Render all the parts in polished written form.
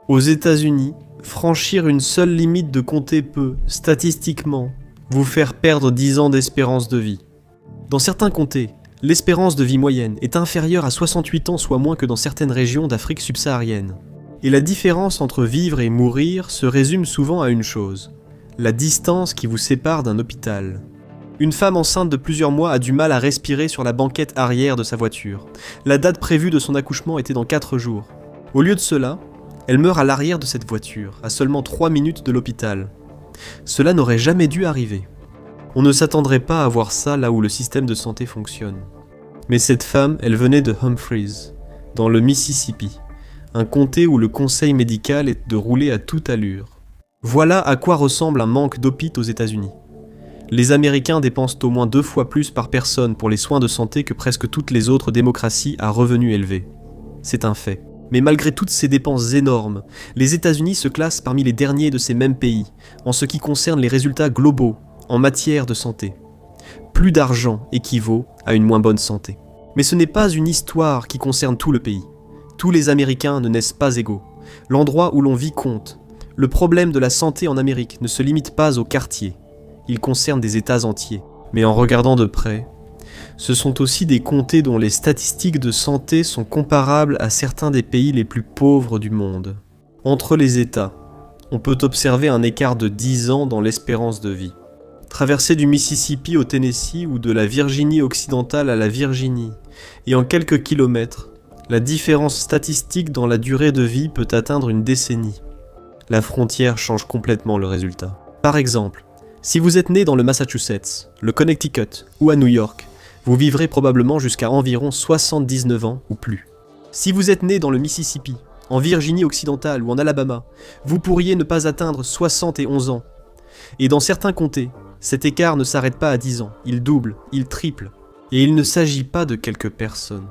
Aux États-Unis, franchir une seule limite de comté peut, statistiquement, vous faire perdre 10 ans d'espérance de vie. Dans certains comtés, l'espérance de vie moyenne est inférieure à 68 ans, soit moins que dans certaines régions d'Afrique subsaharienne. Et la différence entre vivre et mourir se résume souvent à une chose, la distance qui vous sépare d'un hôpital. Une femme enceinte de plusieurs mois a du mal à respirer sur la banquette arrière de sa voiture. La date prévue de son accouchement était dans 4 jours. Au lieu de cela, elle meurt à l'arrière de cette voiture, à seulement 3 minutes de l'hôpital. Cela n'aurait jamais dû arriver. On ne s'attendrait pas à voir ça là où le système de santé fonctionne. Mais cette femme, elle venait de Humphreys, dans le Mississippi, un comté où le conseil médical est de rouler à toute allure. Voilà à quoi ressemble un manque d'hôpitaux aux États-Unis. Les Américains dépensent au moins 2 fois plus par personne pour les soins de santé que presque toutes les autres démocraties à revenus élevés. C'est un fait. Mais malgré toutes ces dépenses énormes, les États-Unis se classent parmi les derniers de ces mêmes pays, en ce qui concerne les résultats globaux en matière de santé. Plus d'argent équivaut à une moins bonne santé. Mais ce n'est pas une histoire qui concerne tout le pays. Tous les Américains ne naissent pas égaux. L'endroit où l'on vit compte. Le problème de la santé en Amérique ne se limite pas aux quartiers. Il concerne des États entiers. Mais en regardant de près, ce sont aussi des comtés dont les statistiques de santé sont comparables à certains des pays les plus pauvres du monde. Entre les États, on peut observer un écart de 10 ans dans l'espérance de vie. Traverser du Mississippi au Tennessee ou de la Virginie occidentale à la Virginie, et en quelques kilomètres, la différence statistique dans la durée de vie peut atteindre une décennie. La frontière change complètement le résultat. Par exemple, si vous êtes né dans le Massachusetts, le Connecticut ou à New York, vous vivrez probablement jusqu'à environ 79 ans ou plus. Si vous êtes né dans le Mississippi, en Virginie occidentale ou en Alabama, vous pourriez ne pas atteindre 71 ans. Et dans certains comtés, cet écart ne s'arrête pas à 10 ans, il double, il triple. Et il ne s'agit pas de quelques personnes.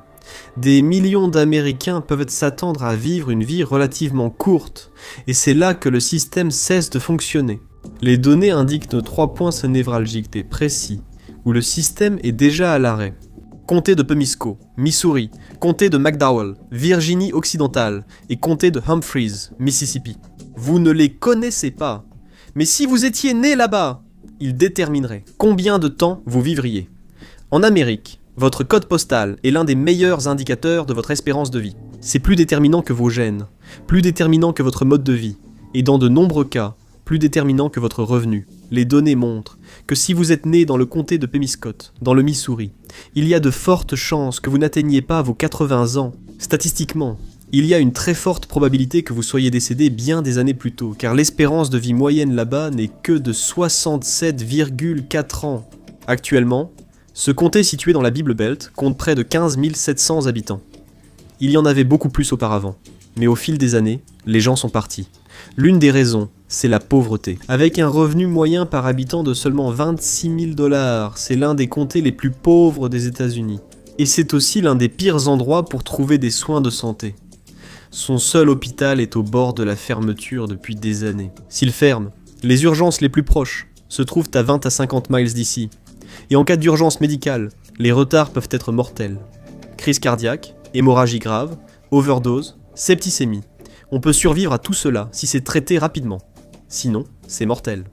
Des millions d'Américains peuvent s'attendre à vivre une vie relativement courte, et c'est là que le système cesse de fonctionner. Les données indiquent nos 3 points névralgiques et précis, où le système est déjà à l'arrêt. Comté de Pemisco, Missouri, comté de McDowell, Virginie occidentale et comté de Humphreys, Mississippi. Vous ne les connaissez pas, mais si vous étiez né là-bas, ils détermineraient combien de temps vous vivriez. En Amérique, votre code postal est l'un des meilleurs indicateurs de votre espérance de vie. C'est plus déterminant que vos gènes, plus déterminant que votre mode de vie, et dans de nombreux cas, plus déterminant que votre revenu. Les données montrent que si vous êtes né dans le comté de Pemiscot, dans le Missouri, il y a de fortes chances que vous n'atteigniez pas vos 80 ans. Statistiquement, il y a une très forte probabilité que vous soyez décédé bien des années plus tôt, car l'espérance de vie moyenne là-bas n'est que de 67,4 ans. Actuellement, ce comté situé dans la Bible Belt compte près de 15 700 habitants. Il y en avait beaucoup plus auparavant, mais au fil des années, les gens sont partis. L'une des raisons, c'est la pauvreté. Avec un revenu moyen par habitant de seulement 26 000 $, c'est l'un des comtés les plus pauvres des États-Unis. Et c'est aussi l'un des pires endroits pour trouver des soins de santé. Son seul hôpital est au bord de la fermeture depuis des années. S'il ferme, les urgences les plus proches se trouvent à 20 à 50 miles d'ici. Et en cas d'urgence médicale, les retards peuvent être mortels. Crise cardiaque, hémorragie grave, overdose, septicémie. On peut survivre à tout cela si c'est traité rapidement. Sinon, c'est mortel.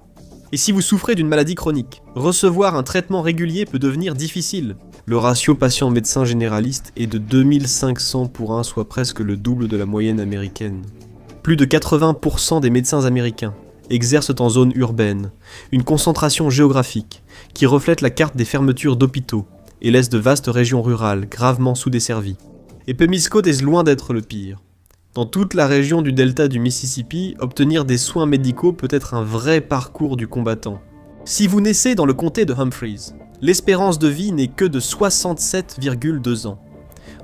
Et si vous souffrez d'une maladie chronique, recevoir un traitement régulier peut devenir difficile. Le ratio patient-médecin généraliste est de 2500 pour 1, soit presque le double de la moyenne américaine. Plus de 80% des médecins américains exercent en zone urbaine, une concentration géographique qui reflète la carte des fermetures d'hôpitaux et laisse de vastes régions rurales gravement sous-desservies. Et Pemiscot est loin d'être le pire. Dans toute la région du delta du Mississippi, obtenir des soins médicaux peut être un vrai parcours du combattant. Si vous naissez dans le comté de Humphreys, l'espérance de vie n'est que de 67,2 ans.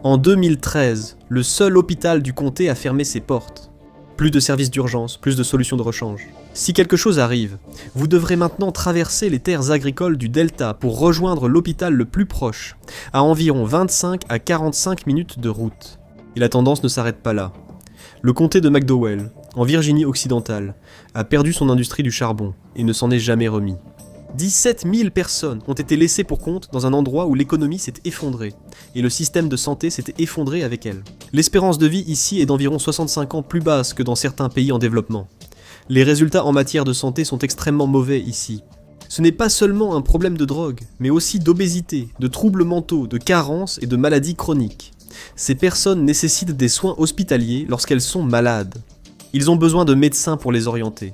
En 2013, le seul hôpital du comté a fermé ses portes. Plus de services d'urgence, plus de solutions de rechange. Si quelque chose arrive, vous devrez maintenant traverser les terres agricoles du delta pour rejoindre l'hôpital le plus proche, à environ 25 à 45 minutes de route. Et la tendance ne s'arrête pas là. Le comté de McDowell, en Virginie occidentale, a perdu son industrie du charbon et ne s'en est jamais remis. 17 000 personnes ont été laissées pour compte dans un endroit où l'économie s'est effondrée, et le système de santé s'était effondré avec elle. L'espérance de vie ici est d'environ 65 ans plus basse que dans certains pays en développement. Les résultats en matière de santé sont extrêmement mauvais ici. Ce n'est pas seulement un problème de drogue, mais aussi d'obésité, de troubles mentaux, de carences et de maladies chroniques. Ces personnes nécessitent des soins hospitaliers lorsqu'elles sont malades. Ils ont besoin de médecins pour les orienter.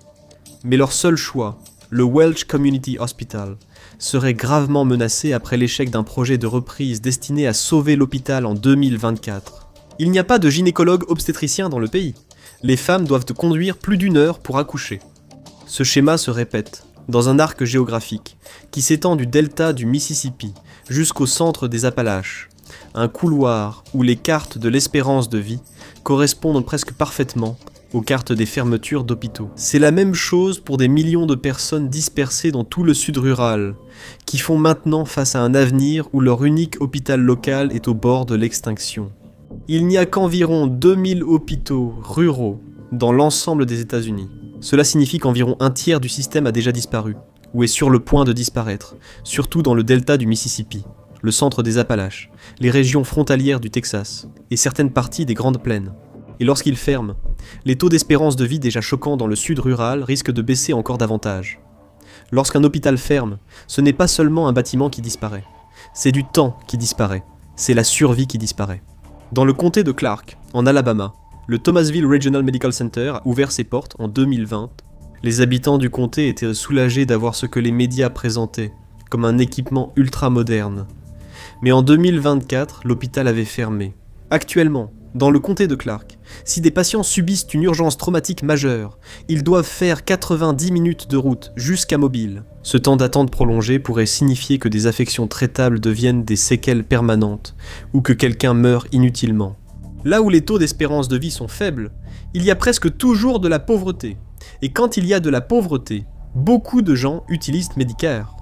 Mais leur seul choix, le Welsh Community Hospital, serait gravement menacé après l'échec d'un projet de reprise destiné à sauver l'hôpital en 2024. Il n'y a pas de gynécologue obstétricien dans le pays. Les femmes doivent conduire plus d'1 heure pour accoucher. Ce schéma se répète, dans un arc géographique, qui s'étend du delta du Mississippi jusqu'au centre des Appalaches. Un couloir où les cartes de l'espérance de vie correspondent presque parfaitement aux cartes des fermetures d'hôpitaux. C'est la même chose pour des millions de personnes dispersées dans tout le sud rural, qui font maintenant face à un avenir où leur unique hôpital local est au bord de l'extinction. Il n'y a qu'environ 2000 hôpitaux ruraux dans l'ensemble des États-Unis. Cela signifie qu'environ un tiers du système a déjà disparu, ou est sur le point de disparaître, surtout dans le delta du Mississippi, le centre des Appalaches, les régions frontalières du Texas, et certaines parties des Grandes Plaines. Et lorsqu'ils ferment, les taux d'espérance de vie déjà choquants dans le sud rural risquent de baisser encore davantage. Lorsqu'un hôpital ferme, ce n'est pas seulement un bâtiment qui disparaît, c'est du temps qui disparaît, c'est la survie qui disparaît. Dans le comté de Clark, en Alabama, le Thomasville Regional Medical Center a ouvert ses portes en 2020. Les habitants du comté étaient soulagés d'avoir ce que les médias présentaient comme un équipement ultra moderne. Mais en 2024, l'hôpital avait fermé. Actuellement, dans le comté de Clark, si des patients subissent une urgence traumatique majeure, ils doivent faire 90 minutes de route jusqu'à Mobile. Ce temps d'attente prolongé pourrait signifier que des affections traitables deviennent des séquelles permanentes ou que quelqu'un meurt inutilement. Là où les taux d'espérance de vie sont faibles, il y a presque toujours de la pauvreté. Et quand il y a de la pauvreté, beaucoup de gens utilisent Medicare.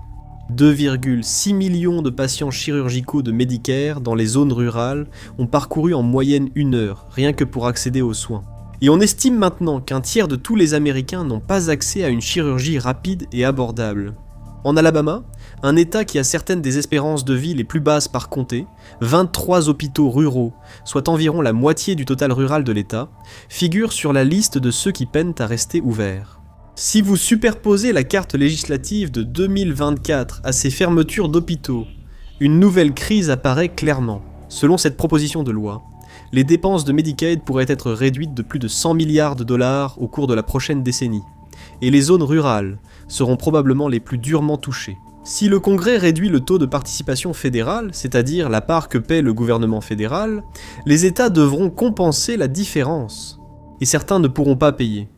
2,6 millions de patients chirurgicaux de Medicare dans les zones rurales ont parcouru en moyenne 1 heure, rien que pour accéder aux soins. Et on estime maintenant qu'un tiers de tous les Américains n'ont pas accès à une chirurgie rapide et abordable. En Alabama, un État qui a certaines des espérances de vie les plus basses par comté, 23 hôpitaux ruraux, soit environ la moitié du total rural de l'État, figurent sur la liste de ceux qui peinent à rester ouverts. Si vous superposez la carte législative de 2024 à ces fermetures d'hôpitaux, une nouvelle crise apparaît clairement. Selon cette proposition de loi, les dépenses de Medicaid pourraient être réduites de plus de 100 milliards de dollars au cours de la prochaine décennie, et les zones rurales seront probablement les plus durement touchées. Si le Congrès réduit le taux de participation fédérale, c'est-à-dire la part que paie le gouvernement fédéral, les États devront compenser la différence, et certains ne pourront pas payer.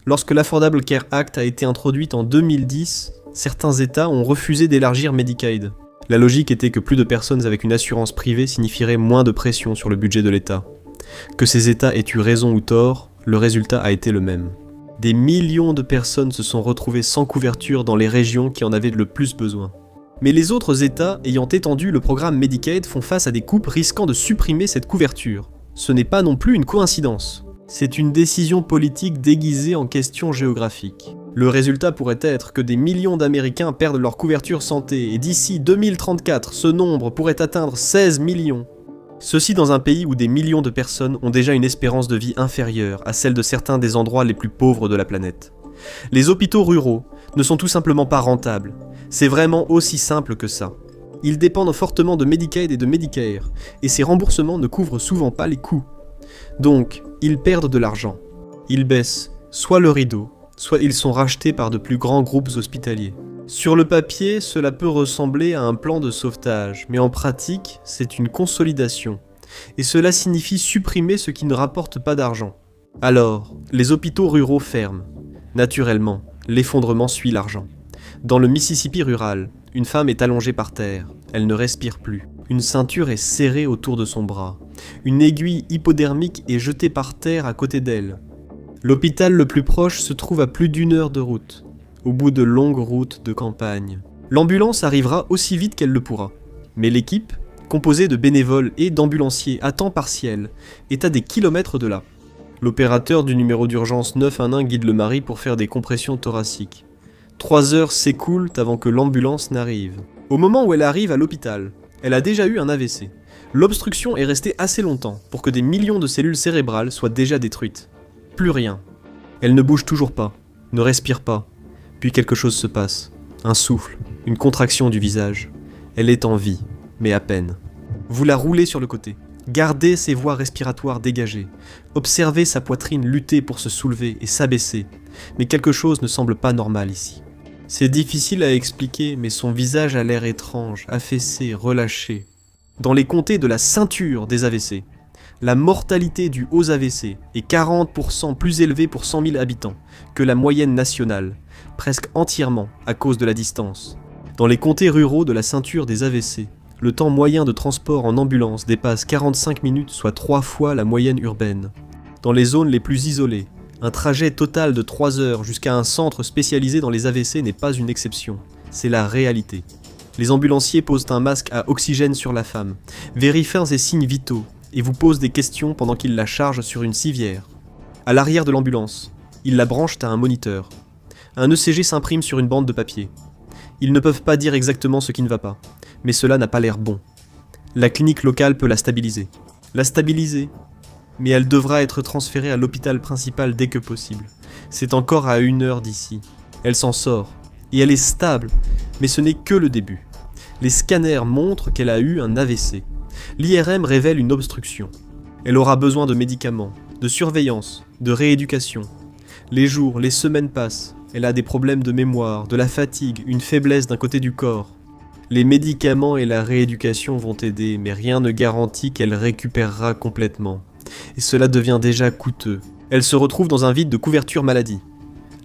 Lorsque l'Affordable Care Act a été introduite en 2010, certains États ont refusé d'élargir Medicaid. La logique était que plus de personnes avec une assurance privée signifierait moins de pression sur le budget de l'État. Que ces États aient eu raison ou tort, le résultat a été le même. Des millions de personnes se sont retrouvées sans couverture dans les régions qui en avaient le plus besoin. Mais les autres États ayant étendu le programme Medicaid font face à des coupes risquant de supprimer cette couverture. Ce n'est pas non plus une coïncidence. C'est une décision politique déguisée en question géographique. Le résultat pourrait être que des millions d'Américains perdent leur couverture santé et d'ici 2034, ce nombre pourrait atteindre 16 millions. Ceci dans un pays où des millions de personnes ont déjà une espérance de vie inférieure à celle de certains des endroits les plus pauvres de la planète. Les hôpitaux ruraux ne sont tout simplement pas rentables. C'est vraiment aussi simple que ça. Ils dépendent fortement de Medicaid et de Medicare, et ces remboursements ne couvrent souvent pas les coûts. Donc, ils perdent de l'argent. Ils baissent soit le rideau, soit ils sont rachetés par de plus grands groupes hospitaliers. Sur le papier, cela peut ressembler à un plan de sauvetage, mais en pratique, c'est une consolidation. Et cela signifie supprimer ce qui ne rapporte pas d'argent. Alors, les hôpitaux ruraux ferment. Naturellement, l'effondrement suit l'argent. Dans le Mississippi rural, une femme est allongée par terre. Elle ne respire plus. Une ceinture est serrée autour de son bras. Une aiguille hypodermique est jetée par terre à côté d'elle. L'hôpital le plus proche se trouve à plus d'1 heure de route, au bout de longues routes de campagne. L'ambulance arrivera aussi vite qu'elle le pourra. Mais l'équipe, composée de bénévoles et d'ambulanciers à temps partiel, est à des kilomètres de là. L'opérateur du numéro d'urgence 911 guide le mari pour faire des compressions thoraciques. 3 heures s'écoulent avant que l'ambulance n'arrive. Au moment où elle arrive à l'hôpital, elle a déjà eu un AVC. L'obstruction est restée assez longtemps pour que des millions de cellules cérébrales soient déjà détruites. Plus rien. Elle ne bouge toujours pas, ne respire pas. Puis quelque chose se passe. Un souffle, une contraction du visage. Elle est en vie, mais à peine. Vous la roulez sur le côté. Gardez ses voies respiratoires dégagées. Observez sa poitrine lutter pour se soulever et s'abaisser. Mais quelque chose ne semble pas normal ici. C'est difficile à expliquer, mais son visage a l'air étrange, affaissé, relâché. Dans les comtés de la ceinture des AVC, la mortalité due aux AVC est 40% plus élevée pour 100 000 habitants que la moyenne nationale, presque entièrement à cause de la distance. Dans les comtés ruraux de la ceinture des AVC, le temps moyen de transport en ambulance dépasse 45 minutes, soit 3 fois la moyenne urbaine. Dans les zones les plus isolées, un trajet total de 3 heures jusqu'à un centre spécialisé dans les AVC n'est pas une exception, c'est la réalité. Les ambulanciers posent un masque à oxygène sur la femme, vérifient ses signes vitaux et vous posent des questions pendant qu'ils la chargent sur une civière. À l'arrière de l'ambulance, ils la branchent à un moniteur. Un ECG s'imprime sur une bande de papier. Ils ne peuvent pas dire exactement ce qui ne va pas, mais cela n'a pas l'air bon. La clinique locale peut la stabiliser. La stabiliser, mais elle devra être transférée à l'hôpital principal dès que possible. C'est encore à 1 heure d'ici. Elle s'en sort, et elle est stable, mais ce n'est que le début. Les scanners montrent qu'elle a eu un AVC. L'IRM révèle une obstruction. Elle aura besoin de médicaments, de surveillance, de rééducation. Les jours, les semaines passent. Elle a des problèmes de mémoire, de la fatigue, une faiblesse d'un côté du corps. Les médicaments et la rééducation vont aider, mais rien ne garantit qu'elle récupérera complètement. Et cela devient déjà coûteux. Elle se retrouve dans un vide de couverture maladie.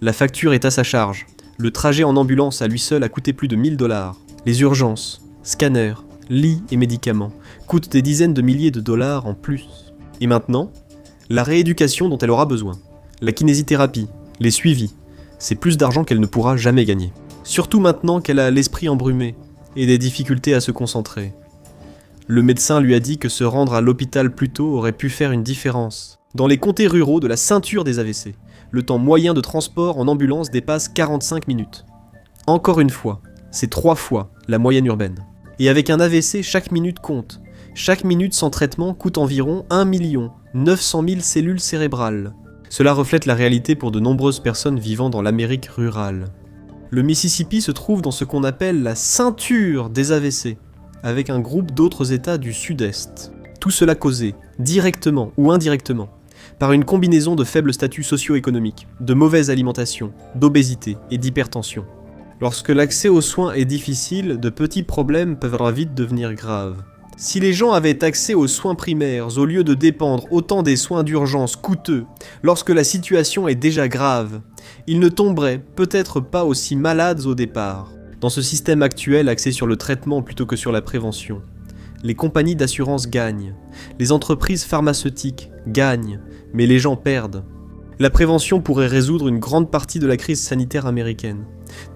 La facture est à sa charge. Le trajet en ambulance à lui seul a coûté plus de 1 000 $. Les urgences, scanners, lits et médicaments coûtent des dizaines de milliers de dollars en plus. Et maintenant, la rééducation dont elle aura besoin, la kinésithérapie, les suivis, c'est plus d'argent qu'elle ne pourra jamais gagner. Surtout maintenant qu'elle a l'esprit embrumé et des difficultés à se concentrer. Le médecin lui a dit que se rendre à l'hôpital plus tôt aurait pu faire une différence. Dans les comtés ruraux de la ceinture des AVC, le temps moyen de transport en ambulance dépasse 45 minutes. Encore une fois, c'est 3 fois la moyenne urbaine. Et avec un AVC, chaque minute compte. Chaque minute sans traitement coûte environ 1 900 000 cellules cérébrales. Cela reflète la réalité pour de nombreuses personnes vivant dans l'Amérique rurale. Le Mississippi se trouve dans ce qu'on appelle la ceinture des AVC, avec un groupe d'autres États du Sud-Est. Tout cela causé, directement ou indirectement, par une combinaison de faibles statuts socio-économiques, de mauvaise alimentation, d'obésité et d'hypertension. Lorsque l'accès aux soins est difficile, de petits problèmes peuvent vite devenir graves. Si les gens avaient accès aux soins primaires au lieu de dépendre autant des soins d'urgence coûteux lorsque la situation est déjà grave, ils ne tomberaient peut-être pas aussi malades au départ. Dans ce système actuel axé sur le traitement plutôt que sur la prévention, les compagnies d'assurance gagnent, les entreprises pharmaceutiques gagnent, mais les gens perdent. La prévention pourrait résoudre une grande partie de la crise sanitaire américaine.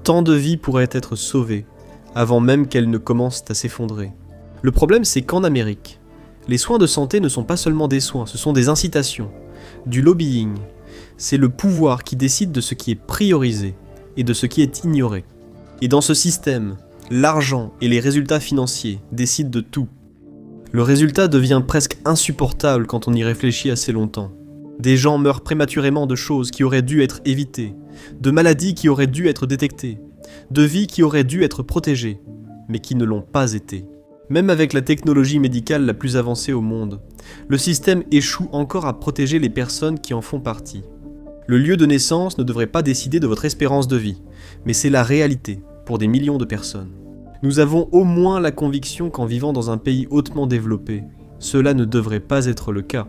Tant de vies pourraient être sauvées, avant même qu'elles ne commencent à s'effondrer. Le problème, c'est qu'en Amérique, les soins de santé ne sont pas seulement des soins, ce sont des incitations, du lobbying. C'est le pouvoir qui décide de ce qui est priorisé et de ce qui est ignoré. Et dans ce système, l'argent et les résultats financiers décident de tout. Le résultat devient presque insupportable quand on y réfléchit assez longtemps. Des gens meurent prématurément de choses qui auraient dû être évitées, de maladies qui auraient dû être détectées, de vies qui auraient dû être protégées, mais qui ne l'ont pas été. Même avec la technologie médicale la plus avancée au monde, le système échoue encore à protéger les personnes qui en font partie. Le lieu de naissance ne devrait pas décider de votre espérance de vie, mais c'est la réalité pour des millions de personnes. Nous avons au moins la conviction qu'en vivant dans un pays hautement développé, cela ne devrait pas être le cas.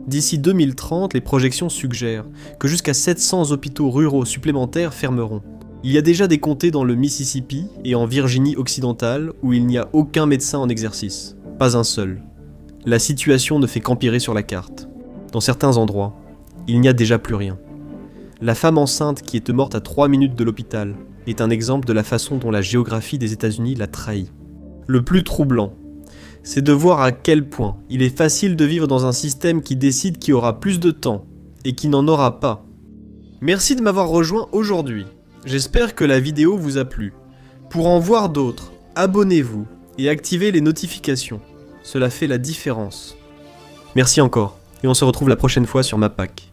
D'ici 2030, les projections suggèrent que jusqu'à 700 hôpitaux ruraux supplémentaires fermeront. Il y a déjà des comtés dans le Mississippi et en Virginie occidentale où il n'y a aucun médecin en exercice, pas un seul. La situation ne fait qu'empirer sur la carte. Dans certains endroits, il n'y a déjà plus rien. La femme enceinte qui est morte à 3 minutes de l'hôpital est un exemple de la façon dont la géographie des États-Unis l'a trahi. Le plus troublant, c'est de voir à quel point il est facile de vivre dans un système qui décide qui aura plus de temps et qui n'en aura pas. Merci de m'avoir rejoint aujourd'hui. J'espère que la vidéo vous a plu. Pour en voir d'autres, abonnez-vous et activez les notifications. Cela fait la différence. Merci encore, et on se retrouve la prochaine fois sur MapPack.